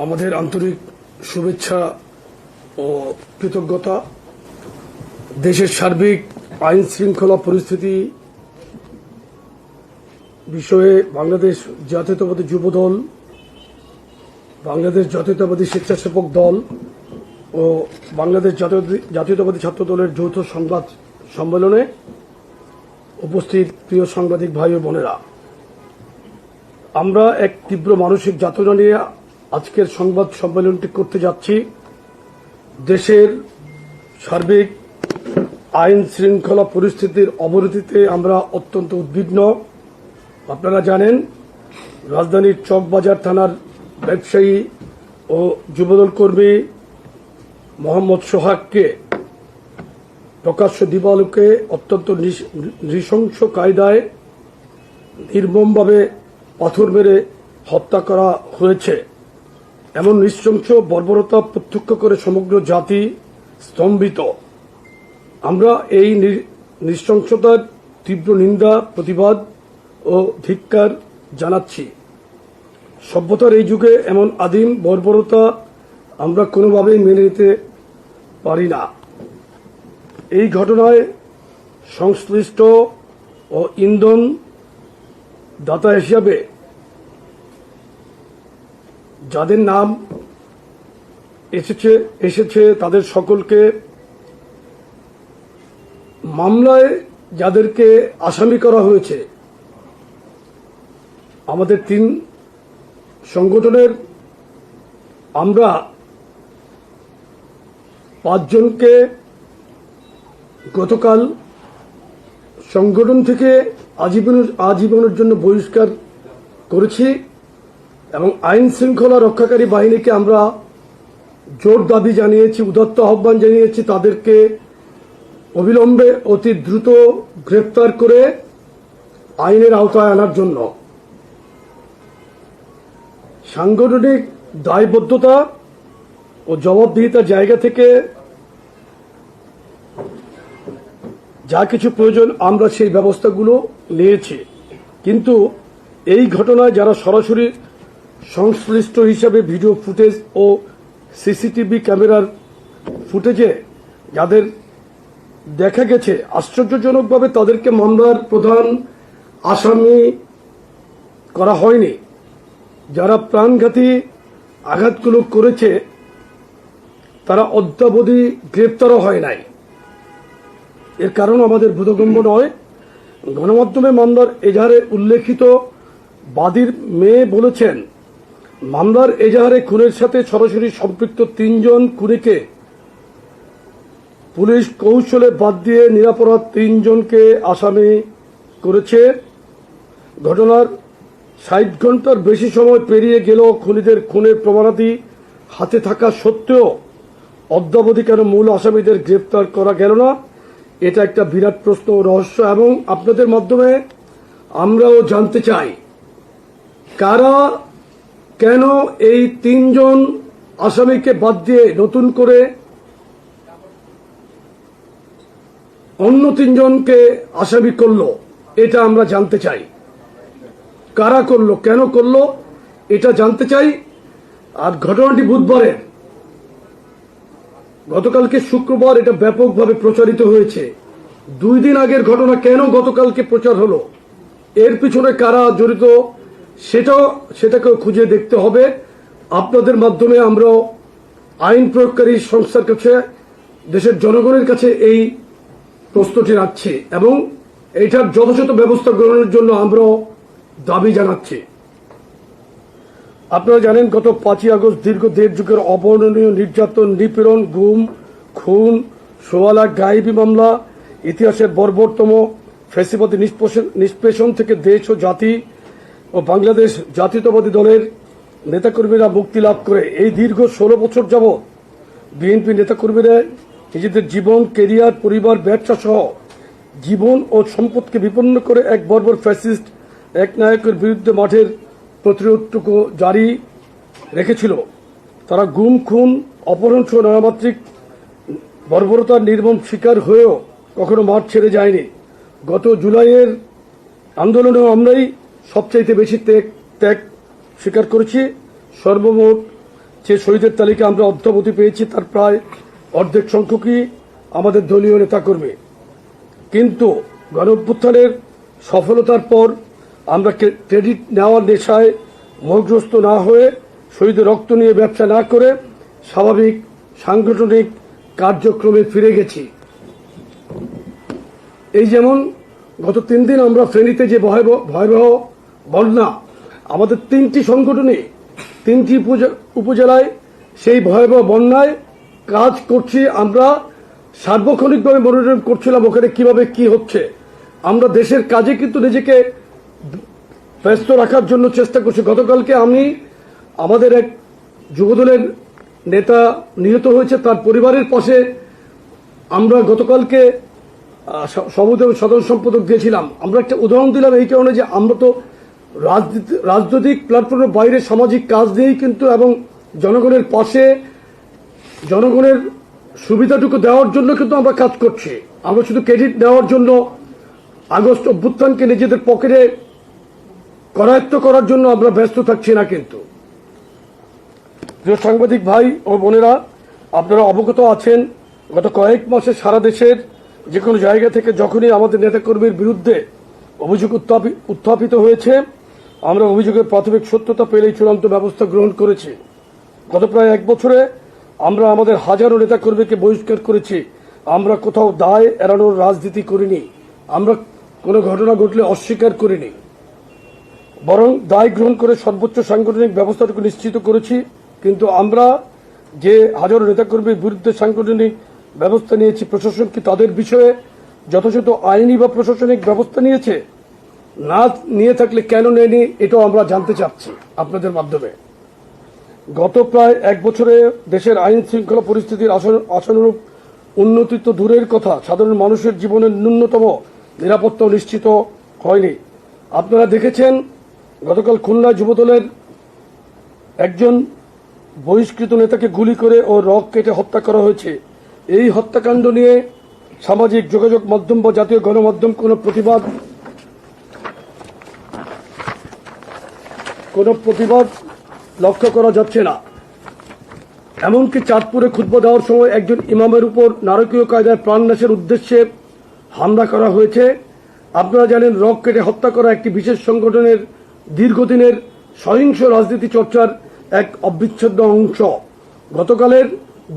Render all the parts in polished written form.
আমাদের আন্তরিক শুভেচ্ছা ও কৃতজ্ঞতা। দেশের সার্বিক আইন শৃঙ্খলা পরিস্থিতি বিষয়ে বাংলাদেশ জাতীয়তাবাদী যুবদল, বাংলাদেশ জাতীয়তাবাদী স্বেচ্ছাসেবক দল ও বাংলাদেশ জাতীয়তাবাদী ছাত্র দলের যৌথ সংবাদ সম্মেলনে উপস্থিত প্রিয় সাংবাদিক ভাই ও বোনেরা, আমরা এক তীব্র মানসিক যাতনা নিয়ে আজকের সংবাদ সম্মেলনটি করতে যাচ্ছি। দেশের সার্বিক আইন শৃঙ্খলা পরিস্থিতির অবনতিতে আমরা অত্যন্ত উদ্বিগ্ন। আপনারা জানেন, রাজধানীর চকবাজার থানার ব্যবসায়ী ও যুবদল কর্মী মোহাম্মদ সোহাগকে প্রকাশ্য দিবালোকে অত্যন্ত নৃশংস কায়দায় নির্মমভাবে পাথর মেরে হত্যা করা হয়েছে। এমন নৃশংস বর্বরতা প্রত্যক্ষ করে সমগ্র জাতি স্তম্ভিত। আমরা এই নৃশংসতার তীব্র নিন্দা, প্রতিবাদ ও ধিক্কার জানাচ্ছি। সভ্যতার এই যুগে এমন আদিম বর্বরতা আমরা কোনোভাবেই মেনে নিতে পারি না। এই ঘটনায় সংশ্লিষ্ট ও ইন্ধন দাতা হিসাবে যাদের নাম এসেছে তাদের সকলকে, মামলায় যাদেরকে আসামি করা হয়েছে, আমাদের 3 সংগঠনের আমরা 5 জনকে গতকাল সংগঠন থেকে আজীবনের জন্য বহিষ্কার করেছি এবং আইন শৃঙ্খলা রক্ষাকারী বাহিনীকে আমরা জোর দাবি জানিয়েছি, উদাত্ত আহ্বান জানিয়েছি তাদেরকে অবিলম্বে অতি দ্রুত গ্রেফতার করে আইনের আওতায় আনার জন্য। সাংগঠনিক দায়বদ্ধতা ও জবাবদিহিতার জায়গা থেকে যা কিছু প্রয়োজন আমরা সেই ব্যবস্থাগুলো নিয়েছি, কিন্তু এই ঘটনায় যারা সরাসরি সংশ্লিষ্ট হিসাবে ভিডিও ফুটেজ ও সিসিটিভি ক্যামেরার ফুটেজে যাদের দেখা গেছে, আশ্চর্যজনকভাবে তাদেরকে মামলার প্রধান আসামি করা হয়নি। যারা প্রাণঘাতী আঘাতগুলো করেছে তারা অদ্যাবধি গ্রেপ্তারও হয় নাই। এর কারণ আমাদের বোধগম্য নয়। গণমাধ্যমে মামলার এজাহারে উল্লেখিত বাদীর মেয়ে বলেছেন, মামলার এজাহারে খুনের সাথে সরাসরি সম্পৃক্ত 3 জন খুনিকে পুলিশ কৌশলে বাদ দিয়ে নিরপরাধ 3 জনকে আসামি করেছে। ঘটনার 60 ঘন্টার বেশি সময় পেরিয়ে গেলেও খুনিদের খুনের প্রমাণাদি হাতে থাকা সত্ত্বেও অদ্যাবধি কেন মূল আসামিদের গ্রেপ্তার করা গেল না, এটা একটা বিরাট প্রশ্ন ও রহস্য। এবং আপনাদের মাধ্যমে আমরাও জানতে চাই, কারা কেন এই 3 জন আসামিকে বাদ দিয়ে নতুন করে অন্য 3 জনকে আসামি করলো, এটা আমরা জানতে চাই। কারা করলো, কেন করলো, এটা জানতে চাই। আর ঘটনাটি বুধবারের, গতকালকে শুক্রবার এটা ব্যাপকভাবে প্রচারিত হয়েছে। 2 দিন আগের ঘটনা কেন গতকালকে প্রচার হলো, এর পিছনে কারা জড়িত সেটাকেও খুঁজে দেখতে হবে। আপনাদের মাধ্যমে আমরা আইন প্রয়োগকারী সংস্থার কাছে, দেশের জনগণের কাছে এই প্রশ্নটি রাখছি এবং এইটার যথাযথ ব্যবস্থা গ্রহণের জন্য আমরা দাবি জানাচ্ছি। আপনারা জানেন, গত 5ই আগস্ট দীর্ঘ 1.5 যুগের অবর্ণনীয় নির্যাতন, নিপীড়ন, গুম, খুন, 16 লাখ গায়েবী মামলা, ইতিহাসের বর্বরতম ফ্যাসিবাদী নিষ্পেষণ থেকে দেশ ও জাতি ও বাংলাদেশ জাতীয়তাবাদী দলের নেতাকর্মীরা মুক্তি লাভ করে এই দীর্ঘ 16 বছর যাবৎ বিএনপি নেতাকর্মীরা নিজেদের জীবন, কেরিয়ার, পরিবার, ব্যবসা সহ জীবন ও সম্পদকে বিপন্ন করে এক বর্বর ফ্যাসিস্ট একনায়কের বিরুদ্ধে মাঠের প্রতিরোধটুকু জারি রেখেছিল। তারা গুম, খুন, অপহরণ সহ নানামাত্রিক বর্বরতার নির্মম শিকার হয়েও কখনো মাঠ ছেড়ে যায়নি। গত জুলাইয়ের আন্দোলনেও আমরাই সবচাইতে বেশি ত্যাগ স্বীকার করেছি। সর্বমোট যে শহীদের তালিকা আমরা অদ্যাবধি পেয়েছি তার প্রায় অর্ধেক সংখ্যকই আমাদের দলীয় নেতাকর্মী। কিন্তু গণ অভ্যুত্থানের সফলতার পর আমরা ক্রেডিট নেওয়ার নেশায় মোহগ্রস্ত না হয়ে শহীদের রক্ত নিয়ে ব্যবসা না করে স্বাভাবিক সাংগঠনিক কার্যক্রমে ফিরে গেছি। এই যেমন গত 3 দিন আমরা ফেনীতে যে ভয়াবহ বন্যা, আমাদের 3টি সংগঠনে 3টি উপজেলায় সেই ভয়াবহ বন্যায় কাজ করছি। আমরা সার্বক্ষণিকভাবে মনিটরিং করছিলাম ওখানে কিভাবে কি হচ্ছে। আমরা দেশের কাজে কিন্তু নিজেকে ব্যস্ত রাখার জন্য চেষ্টা করছি। গতকালকে আমি আমাদের এক যুবদলের নেতা নিহত হয়েছে, তার পরিবারের পাশে আমরা গতকালকে সাধারণ সম্পাদক দিয়েছিলাম। আমরা একটা উদাহরণ দিলাম এই কারণে যে আমরা তো রাজনৈতিক প্ল্যাটফর্মের বাইরে সামাজিক কাজ নিয়েই কিন্তু এবং জনগণের পাশে জনগণের সুবিধাটুকু দেওয়ার জন্য কিন্তু আমরা কাজ করছি। আমরা শুধু ক্রেডিট নেওয়ার জন্য আগস্ট অভ্যুত্থানকে নিজেদের পকেটে করায়ত্ত করার জন্য আমরা ব্যস্ত থাকছি না। কিন্তু প্রিয় সাংবাদিক ভাই ও বোনেরা, আপনারা অবগত আছেন গত কয়েক মাসে সারা দেশের যে কোনো জায়গা থেকে যখনই আমাদের নেতাকর্মীর বিরুদ্ধে অভিযোগ উত্থাপিত হয়েছে, আমরা অভিযোগের প্রাথমিক সত্যতা পেলেই চূড়ান্ত ব্যবস্থা গ্রহণ করেছি। গত প্রায় 1 বছরে আমরা আমাদের হাজারো নেতাকর্মীকে বহিষ্কার করেছি। আমরা কোথাও দায় এড়ানোর রাজনীতি করিনি, আমরা কোনো ঘটনা ঘটলে অস্বীকার করিনি, বরং দায় গ্রহণ করে সর্বোচ্চ সাংগঠনিক ব্যবস্থাটুকু নিশ্চিত করেছি। কিন্তু আমরা যে হাজারো নেতাকর্মীর বিরুদ্ধে সাংগঠনিক ব্যবস্থা নিয়েছি, প্রশাসন কি তাদের বিষয়ে যথাযথ আইনি বা প্রশাসনিক ব্যবস্থা নিয়েছে? না নিয়ে থাকলে কেন নেয়নি, এটাও আমরা জানতে চাচ্ছি আপনাদের মাধ্যমে। গত প্রায় 1 বছরে দেশের আইন শৃঙ্খলা পরিস্থিতির আশানুরূপ উন্নতি তো দূরের কথা, সাধারণ মানুষের জীবনের ন্যূনতম নিরাপত্তাও নিশ্চিত হয়নি। আপনারা দেখেছেন গতকাল খুলনা যুবদলের একজন বহিষ্কৃত নেতাকে গুলি করে ও রগ কেটে হত্যা করা হয়েছে। এই হত্যাকাণ্ড নিয়ে সামাজিক যোগাযোগ মাধ্যম বা জাতীয় গণমাধ্যম কোনো প্রতিবাদ লক্ষ্য করা যাচ্ছে না। এমনকি চাঁদপুরে খুতবা দেওয়ার সময় একজন ইমামের উপর নারকীয় কায়দায় প্রাণনাশের উদ্দেশ্যে হামলা করা হয়েছে। আপনারা জানেন, রগ কেটে হত্যা করা একটি বিশেষ সংগঠনের দীর্ঘদিনের সহিংস রাজনীতি চর্চার এক অবিচ্ছেদ্য অংশ। গতকালের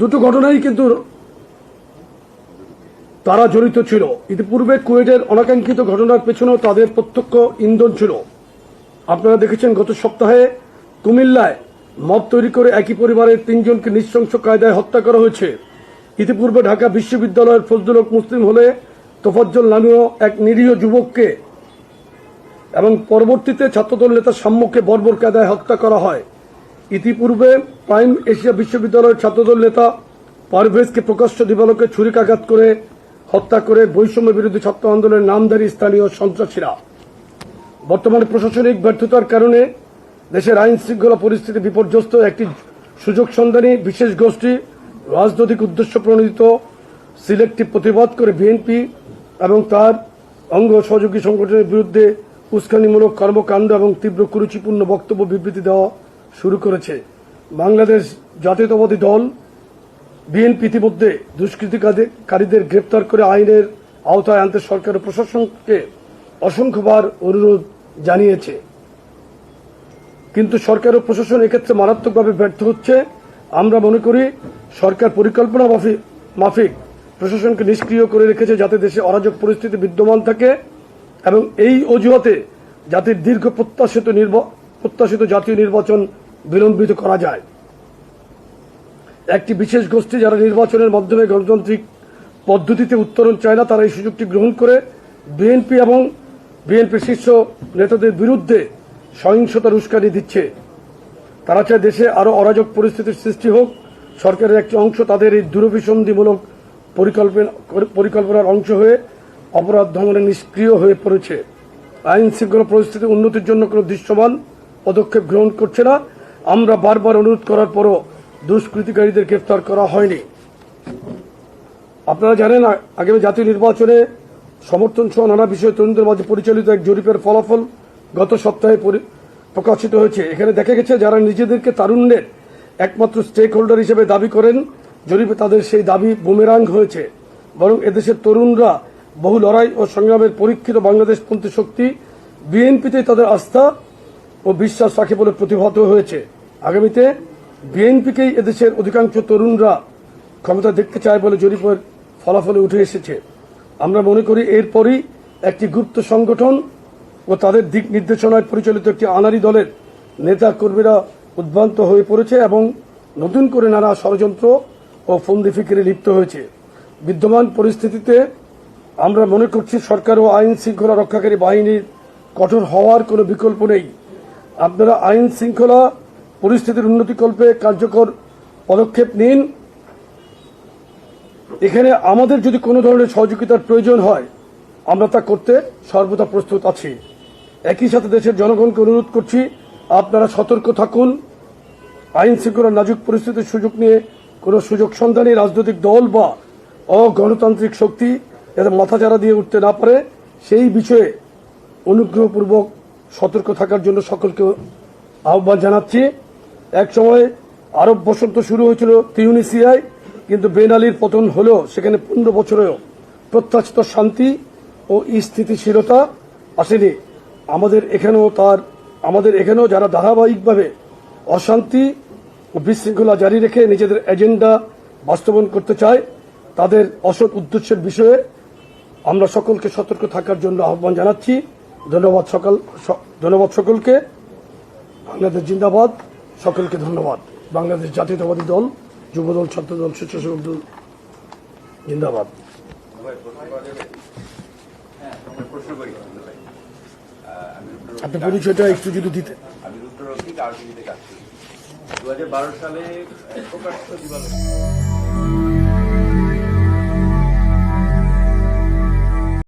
দুটো ঘটনাই কিন্তু তারা জড়িত ছিল। ইতিপূর্বে কুয়েটের অনাকাঙ্ক্ষিত ঘটনার পেছনেও তাদের প্রত্যক্ষ ইন্ধন ছিল। আপনারা দেখেছেন গত সপ্তাহে কুমিল্লায় মব তৈরি করে একই পরিবারের 3 জনকে নৃশংস কায়দায় হত্যা করা হয়েছে। ইতিপূর্বে ঢাকা বিশ্ববিদ্যালয়ের ফজলুল হক মুসলিম হলে তোফাজ্জল নামীয় এক নিরীহ যুবককে এবং পরবর্তীতে ছাত্রদল নেতা সাম্যকে বর্বর কায়দায় হত্যা করা হয়। ইতিপূর্বে প্রাইম এশিয়া বিশ্ববিদ্যালয়ের ছাত্রদল নেতা পারভেজকে প্রকাশ্য দিবালোকে ছুরিকাঘাত করে হত্যা করে বৈষম্য বিরোধী ছাত্র আন্দোলনের নামধারী স্থানীয় সন্ত্রাসীরা। বর্তমানে প্রশাসনিক ব্যর্থতার কারণে দেশের আইন শৃঙ্খলা পরিস্থিতি বিপর্যস্ত। একটি সুযোগ সন্ধানী বিশেষ গোষ্ঠী রাজনৈতিক উদ্দেশ্য প্রণোদিত সিলেক্টিভ প্রতিবাদ করে বিএনপি এবং তার অঙ্গ সহযোগী সংগঠনের বিরুদ্ধে উস্কানিমূলক কর্মকাণ্ড এবং তীব্র কুরুচিপূর্ণ বক্তব্য বিবৃতি দেওয়া শুরু করেছে। বাংলাদেশ জাতীয়তাবাদী দল বিএনপি ইতিমধ্যে দুষ্কৃতিকারীদের গ্রেপ্তার করে আইনের আওতায় আনতে সরকার ও প্রশাসনকে অসংখ্যবার অনুরোধ জানিয়েছে। কিন্তু সরকার ও প্রশাসন এক্ষেত্রে মারাত্মকভাবে ব্যর্থ হচ্ছে। আমরা মনে করি সরকার পরিকল্পনা মাফিক প্রশাসনকে নিষ্ক্রিয় করে রেখেছে যাতে দেশে অরাজক পরিস্থিতি বিদ্যমান থাকে এবং এই অজুহাতে জাতির দীর্ঘ প্রত্যাশিত জাতীয় নির্বাচন বিলম্বিত করা যায়। একটি বিশেষ গোষ্ঠী যারা নির্বাচনের মাধ্যমে গণতান্ত্রিক পদ্ধতিতে উত্তরণ চায় না, তারা এই সুযোগটি গ্রহণ করে বিএনপি এবং বিএনপির শীর্ষ নেতাদের বিরুদ্ধে সহিংসতার উস্কানি দিচ্ছে। তারা চায় দেশে আরো অরাজক পরিস্থিতির সৃষ্টি হোক। সরকারের একটি অংশ তাদের এই দূরভিসন্ধিমূলক পরিকল্পনার অংশ হয়ে অপরাধ দমনে নিষ্ক্রিয় হয়ে পড়েছে। আইন শৃঙ্খলা পরিস্থিতি উন্নতির জন্য কোনো দৃশ্যমান পদক্ষেপ গ্রহণ করছে না। আমরা বারবার অনুরোধ করার পরও দুষ্কৃতিকারীদের গ্রেফতার করা হয়নি। আপনারা জানেন, আগামী জাতীয় নির্বাচনে সমর্থন সহ নানা বিষয়ে তরুণদের মাঝে পরিচালিত এক জরিপের ফলাফল গত সপ্তাহে প্রকাশিত হয়েছে। এখানে দেখা গেছে যারা নিজেদেরকে তারুণ্যের একমাত্র স্টেক হোল্ডার হিসেবে দাবি করেন, জরিপে তাদের সেই দাবি বুমেরাং হয়েছে। বরং এদেশের তরুণরা বহু লড়াই ও সংগ্রামের পরীক্ষিত বাংলাদেশপন্থী শক্তি বিএনপিতে তাদের আস্থা ও বিশ্বাস রাখে বলে প্রতিভাত হয়েছে। আগামীতে বিএনপিকেই এদেশের অধিকাংশ তরুণরা ক্ষমতা দেখতে চায় বলে জরিপের ফলাফলে উঠে এসেছে। আমরা মনে করি এরপরই একটি গুপ্ত সংগঠন ও তাদের দিক নির্দেশনায় পরিচালিত একটি আনাড়ি দলের নেতা কর্মীরা উদ্ভ্রান্ত হয়ে পড়েছে এবং নতুন করে নানা ষড়যন্ত্র ও ফন্দি ফিকিরে লিপ্ত হয়েছে। বিদ্যমান পরিস্থিতিতে আমরা মনে করছি সরকার ও আইন শৃঙ্খলা রক্ষাকারী বাহিনীর কঠোর হওয়ার কোনো বিকল্প নেই। আপনারা আইন শৃঙ্খলা পরিস্থিতির উন্নতিকল্পে কার্যকর পদক্ষেপ নিন। এখানে আমাদের যদি কোনো ধরনের সহযোগিতার প্রয়োজন হয় আমরা তা করতে সর্বদা প্রস্তুত আছি। একই সাথে দেশের জনগণকে অনুরোধ করছি, আপনারা সতর্ক থাকুন। আইন শৃঙ্খলার নাজুক পরিস্থিতির সুযোগ নিয়ে কোনো সুযোগ সন্ধানী রাজনৈতিক দল বা অগণতান্ত্রিক শক্তি যাতে মাথাচাড়া দিয়ে উঠতে না পারে সেই বিষয়ে অনুগ্রহপূর্বক সতর্ক থাকার জন্য সকলকে আহ্বান জানাচ্ছি। এক সময় আরব বসন্ত শুরু হয়েছিল তিউনিসিয়ায়, কিন্তু বেন আলীর পতন হলেও সেখানে 15 বছরেও প্রত্যাশিত শান্তি ও স্থিতিশীলতা আসেনি। আমাদের এখানেও যারা ধারাবাহিকভাবে অশান্তি ও বিশৃঙ্খলা জারি রেখে নিজেদের এজেন্ডা বাস্তবায়ন করতে চায়, তাদের অসৎ উদ্দেশ্যের বিষয়ে আমরা সকলকে সতর্ক থাকার জন্য আহ্বান জানাচ্ছি। ধন্যবাদ সকলকে। বাংলাদেশ জিন্দাবাদ। সকলকে ধন্যবাদ। বাংলাদেশ জাতীয়তাবাদী দল, যুবদল, ছাত্রদল, স্বেচ্ছাসেবক দল জিন্দাবাদ। আপনি পরিচয়টা একটু যদি দিতেন। আমি রুদ্ররক্ষী কারণ কাজ করি 2012 সালে প্রকাশিত জীবন